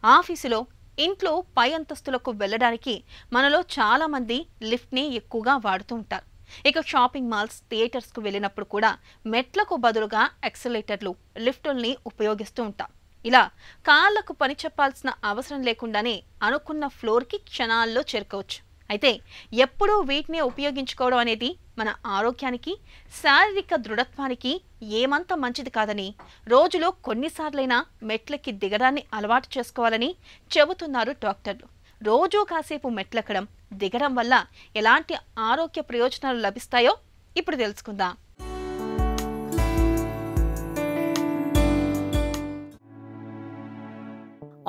ఆఫీసులో, ఇంట్లో పై అంతస్తులకు వెళ్ళడానికి మనలో చాలా మంది లిఫ్ట్ని ఎక్కువగా వాడుతూ ఉంటారు. ఇక షాపింగ్ మాల్స్, థియేటర్స్కు వెళ్ళినప్పుడు కూడా మెట్లకు బదులుగా ఎక్సలేటర్లు, లిఫ్టుల్ని ఉపయోగిస్తూ ఉంటాం. ఇలా కాళ్లకు పని చెప్పాల్సిన అవసరం లేకుండానే అనుకున్న ఫ్లోర్కి క్షణాల్లో చేరుకోవచ్చు. అయితే ఎప్పుడూ వీటిని ఉపయోగించుకోవడం అనేది మన ఆరోగ్యానికి, శారీరక దృఢత్వానికి ఏమంత మంచిది కాదని, రోజులో కొన్నిసార్లైనా మెట్లెక్కి దిగడాన్ని అలవాటు చేసుకోవాలని చెబుతున్నారు డాక్టర్లు. రోజూ కాసేపు మెట్లెక్కడం, దిగడం వల్ల ఎలాంటి ఆరోగ్య ప్రయోజనాలు లభిస్తాయో ఇప్పుడు తెలుసుకుందాం.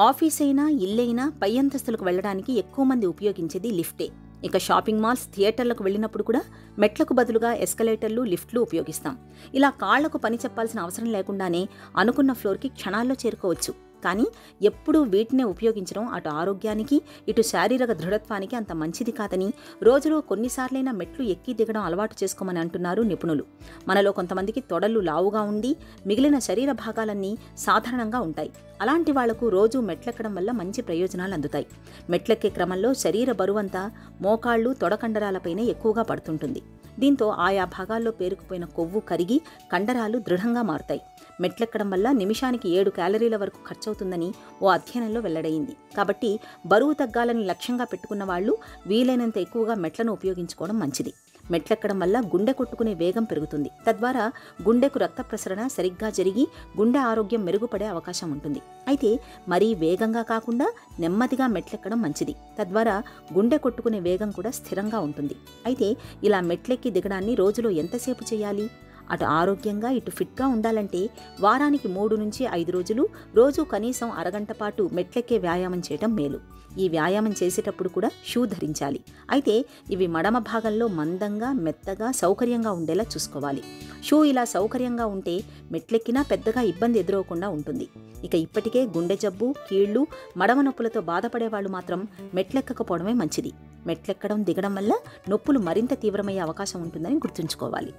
ఆఫీసైనా, ఇల్లైనా పై అంతస్తులకు వెళ్ళడానికి ఎక్కువ మంది ఉపయోగించేది లిఫ్టే. ఇక షాపింగ్ మాల్స్, థియేటర్లకు వెళ్ళినప్పుడు కూడా మెట్లకు బదులుగా ఎస్కలేటర్లు, లిఫ్ట్లు ఉపయోగిస్తాం. ఇలా కాళ్లకు పని చెప్పాల్సిన అవసరం లేకుండానే అనుకున్న ఫ్లోర్కి క్షణాల్లో చేరుకోవచ్చు. కానీ ఎప్పుడూ వీటినే ఉపయోగించడం అటు ఆరోగ్యానికి, ఇటు శారీరక దృఢత్వానికి అంత మంచిది కాదని, రోజులో కొన్నిసార్లైనా మెట్లు ఎక్కి దిగడం అలవాటు చేసుకోమని అంటున్నారు నిపుణులు. మనలో కొంతమందికి తొడలు లావుగా ఉండి మిగిలిన శరీర భాగాలన్నీ సాధారణంగా ఉంటాయి. అలాంటి వాళ్లకు రోజు మెట్లెక్కడం వల్ల మంచి ప్రయోజనాలు అందుతాయి. మెట్లెక్కే క్రమంలో శరీర బరువంతా మోకాళ్లు, తొడకండరాలపైనే ఎక్కువగా పడుతుంటుంది. దీంతో ఆయా భాగాల్లో పేరుకుపోయిన కొవ్వు కరిగి కండరాలు దృఢంగా మారుతాయి. మెట్లెక్కడం వల్ల నిమిషానికి 7 క్యాలరీల వరకు ఖర్చవుతుందని ఓ అధ్యయనంలో వెల్లడైంది. కాబట్టి బరువు తగ్గాలని లక్ష్యంగా పెట్టుకున్న వాళ్లు వీలైనంత ఎక్కువగా మెట్లను ఉపయోగించుకోవడం మంచిది. మెట్లెక్కడం వల్ల గుండె కొట్టుకునే వేగం పెరుగుతుంది. తద్వారా గుండెకు రక్త ప్రసరణ సరిగ్గా జరిగి గుండె ఆరోగ్యం మెరుగుపడే అవకాశం ఉంటుంది. అయితే మరీ వేగంగా కాకుండా నెమ్మదిగా మెట్లెక్కడం మంచిది. తద్వారా గుండె కొట్టుకునే వేగం కూడా స్థిరంగా ఉంటుంది. అయితే ఇలా మెట్లెక్కి దిగడాన్ని రోజులో ఎంతసేపు చేయాలి? అటు ఆరోగ్యంగా, ఇటు ఫిట్గా ఉండాలంటే వారానికి 3 నుంచి 5 రోజులు రోజు కనీసం అరగంట పాటు మెట్లెక్కే వ్యాయామం చేయడం మేలు. ఈ వ్యాయామం చేసేటప్పుడు కూడా షూ ధరించాలి. అయితే ఇవి మడమ భాగంలో మందంగా, మెత్తగా, సౌకర్యంగా ఉండేలా చూసుకోవాలి. షూ ఇలా సౌకర్యంగా ఉంటే మెట్లెక్కినా పెద్దగా ఇబ్బంది ఎదురవకుండా ఉంటుంది. ఇక ఇప్పటికే గుండె జబ్బు, కీళ్లు, మడమ నొప్పులతో బాధపడే వాళ్ళు మాత్రం మెట్లెక్కకపోవడమే మంచిది. మెట్లెక్కడం, దిగడం వల్ల నొప్పులు మరింత తీవ్రమయ్యే అవకాశం ఉంటుందని గుర్తుంచుకోవాలి.